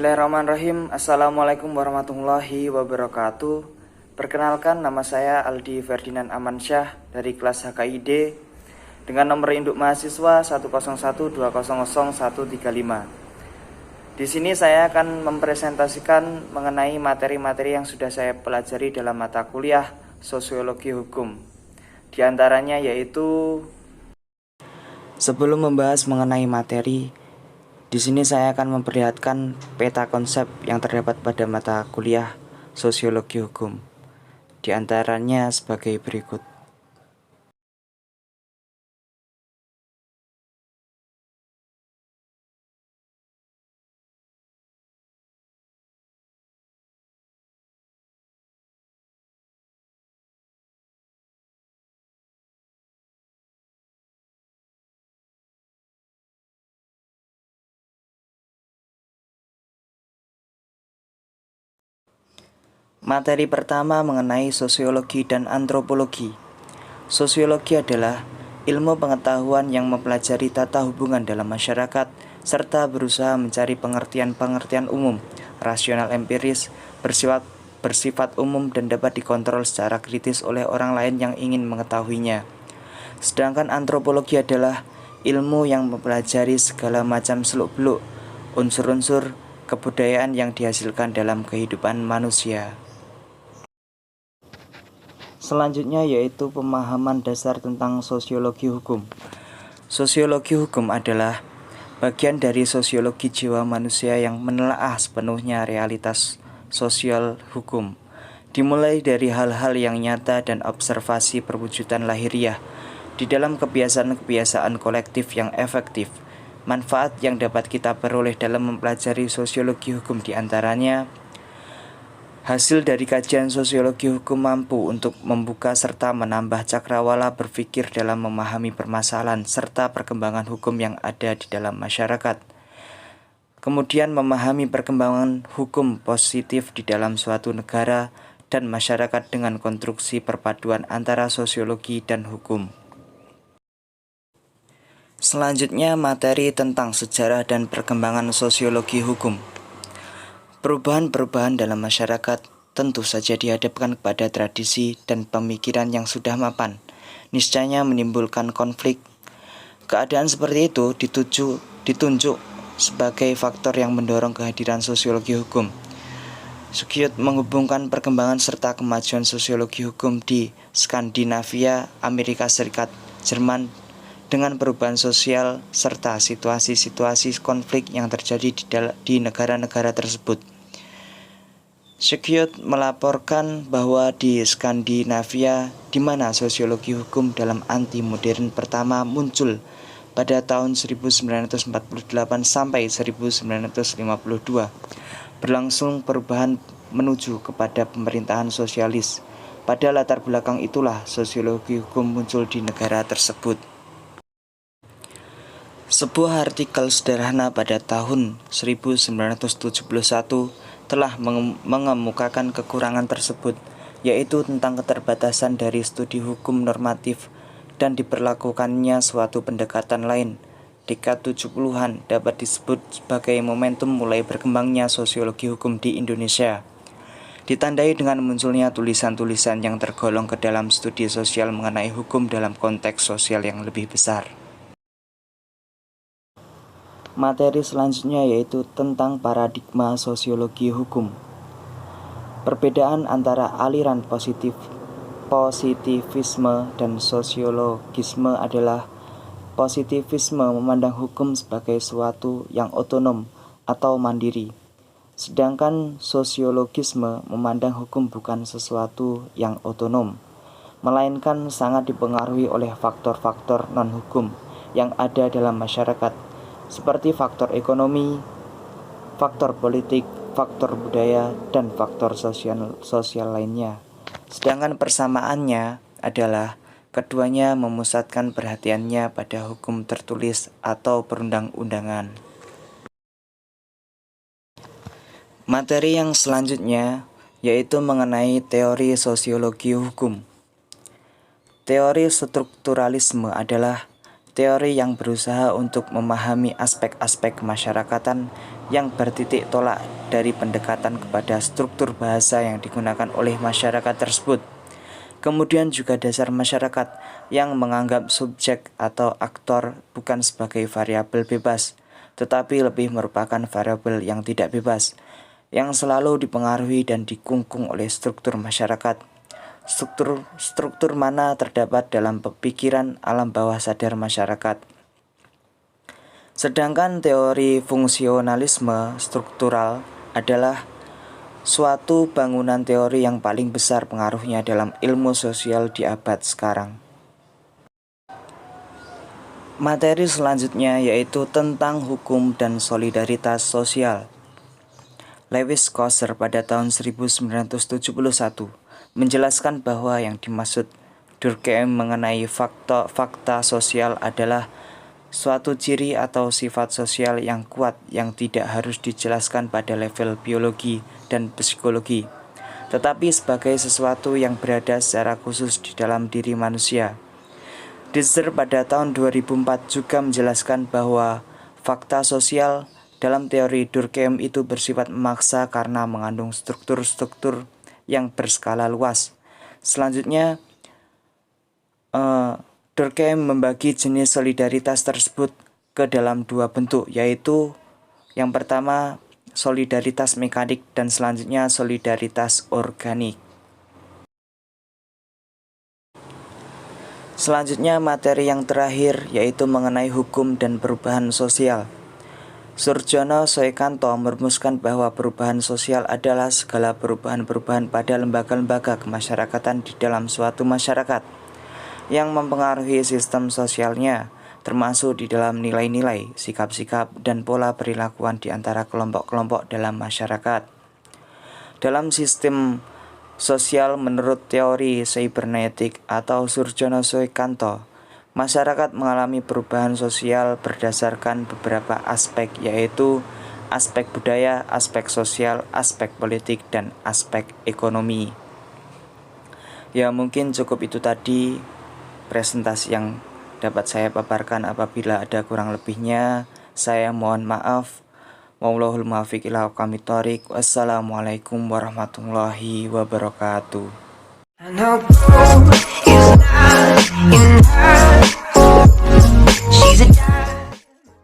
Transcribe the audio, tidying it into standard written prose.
Bismillahirrahmanirrahim. Assalamualaikum warahmatullahi wabarakatuh. Perkenalkan, nama saya Aldi Ferdinand Amansyah dari kelas HKID dengan nomor induk mahasiswa 101200135. Di sini saya akan mempresentasikan mengenai materi-materi yang sudah saya pelajari dalam mata kuliah Sosiologi Hukum. Di antaranya yaitu, sebelum membahas mengenai materi, di sini saya akan memperlihatkan peta konsep yang terdapat pada mata kuliah Sosiologi Hukum. Di antaranya sebagai berikut. Materi pertama mengenai sosiologi dan antropologi. Sosiologi adalah ilmu pengetahuan yang mempelajari tata hubungan dalam masyarakat serta berusaha mencari pengertian-pengertian umum, rasional empiris, bersifat umum dan dapat dikontrol secara kritis oleh orang lain yang ingin mengetahuinya. Sedangkan antropologi adalah ilmu yang mempelajari segala macam seluk-beluk, unsur-unsur kebudayaan yang dihasilkan dalam kehidupan manusia. Selanjutnya yaitu pemahaman dasar tentang sosiologi hukum. Sosiologi hukum adalah bagian dari sosiologi jiwa manusia yang menelaah sepenuhnya realitas sosial hukum, dimulai dari hal-hal yang nyata dan observasi perwujudan lahiriah di dalam kebiasaan-kebiasaan kolektif yang efektif. Manfaat yang dapat kita peroleh dalam mempelajari sosiologi hukum diantaranya: hasil dari kajian sosiologi hukum mampu untuk membuka serta menambah cakrawala berpikir dalam memahami permasalahan serta perkembangan hukum yang ada di dalam masyarakat. Kemudian memahami perkembangan hukum positif di dalam suatu negara dan masyarakat dengan konstruksi perpaduan antara sosiologi dan hukum. Selanjutnya materi tentang sejarah dan perkembangan sosiologi hukum. Perubahan-perubahan dalam masyarakat tentu saja dihadapkan kepada tradisi dan pemikiran yang sudah mapan, niscaya menimbulkan konflik. Keadaan seperti itu ditunjuk sebagai faktor yang mendorong kehadiran sosiologi hukum. Skyut menghubungkan perkembangan serta kemajuan sosiologi hukum di Skandinavia, Amerika Serikat, Jerman dengan perubahan sosial serta situasi-situasi konflik yang terjadi di negara-negara tersebut. Skyut melaporkan bahwa di Skandinavia, di mana sosiologi hukum dalam anti modern pertama muncul pada tahun 1948 sampai 1952, berlangsung perubahan menuju kepada pemerintahan sosialis. Pada latar belakang itulah sosiologi hukum muncul di negara tersebut. Sebuah artikel sederhana pada tahun 1971 telah mengemukakan kekurangan tersebut, yaitu tentang keterbatasan dari studi hukum normatif dan diperlakukannya suatu pendekatan lain. Dekade 70-an dapat disebut sebagai momentum mulai berkembangnya sosiologi hukum di Indonesia, ditandai dengan munculnya tulisan-tulisan yang tergolong ke dalam studi sosial mengenai hukum dalam konteks sosial yang lebih besar. Materi selanjutnya yaitu tentang paradigma sosiologi hukum. Perbedaan antara aliran positivisme dan sosiologisme adalah positivisme memandang hukum sebagai suatu yang otonom atau mandiri, sedangkan sosiologisme memandang hukum bukan sesuatu yang otonom, melainkan sangat dipengaruhi oleh faktor-faktor non-hukum yang ada dalam masyarakat, seperti faktor ekonomi, faktor politik, faktor budaya, dan faktor sosial lainnya. Sedangkan persamaannya adalah keduanya memusatkan perhatiannya pada hukum tertulis atau perundang-undangan. Materi yang selanjutnya yaitu mengenai teori sosiologi hukum. Teori strukturalisme adalah teori yang berusaha untuk memahami aspek-aspek kemasyarakatan yang bertitik tolak dari pendekatan kepada struktur bahasa yang digunakan oleh masyarakat tersebut. Kemudian juga dasar masyarakat yang menganggap subjek atau aktor bukan sebagai variabel bebas, tetapi lebih merupakan variabel yang tidak bebas, yang selalu dipengaruhi dan dikungkung oleh struktur masyarakat. Struktur mana terdapat dalam pikiran alam bawah sadar masyarakat. Sedangkan teori fungsionalisme struktural adalah suatu bangunan teori yang paling besar pengaruhnya dalam ilmu sosial di abad sekarang. Materi selanjutnya yaitu tentang hukum dan solidaritas sosial. Lewis Coser pada tahun 1971 menjelaskan bahwa yang dimaksud Durkheim mengenai fakta sosial adalah suatu ciri atau sifat sosial yang kuat yang tidak harus dijelaskan pada level biologi dan psikologi, tetapi sebagai sesuatu yang berada secara khusus di dalam diri manusia. Ditzer pada tahun 2004 juga menjelaskan bahwa fakta sosial dalam teori Durkheim itu bersifat memaksa karena mengandung struktur-struktur yang berskala luas. Selanjutnya, Durkheim membagi jenis solidaritas tersebut ke dalam dua bentuk, yaitu yang pertama solidaritas mekanik dan selanjutnya solidaritas organik. Selanjutnya materi yang terakhir yaitu mengenai hukum dan perubahan sosial. Surjono Soekanto merumuskan bahwa perubahan sosial adalah segala perubahan-perubahan pada lembaga-lembaga kemasyarakatan di dalam suatu masyarakat yang mempengaruhi sistem sosialnya, termasuk di dalam nilai-nilai, sikap-sikap, dan pola perilakuan di antara kelompok-kelompok dalam masyarakat. Dalam sistem sosial menurut teori cybernetik atau Surjono Soekanto, masyarakat mengalami perubahan sosial berdasarkan beberapa aspek, yaitu aspek budaya, aspek sosial, aspek politik, dan aspek ekonomi. Ya, mungkin cukup itu tadi presentasi yang dapat saya paparkan. Apabila ada kurang lebihnya, saya mohon maaf. Wallahul muwaffiq ila aqwamit thoriq. Wassalamualaikum warahmatullahi wabarakatuh. I know is not in her. She's a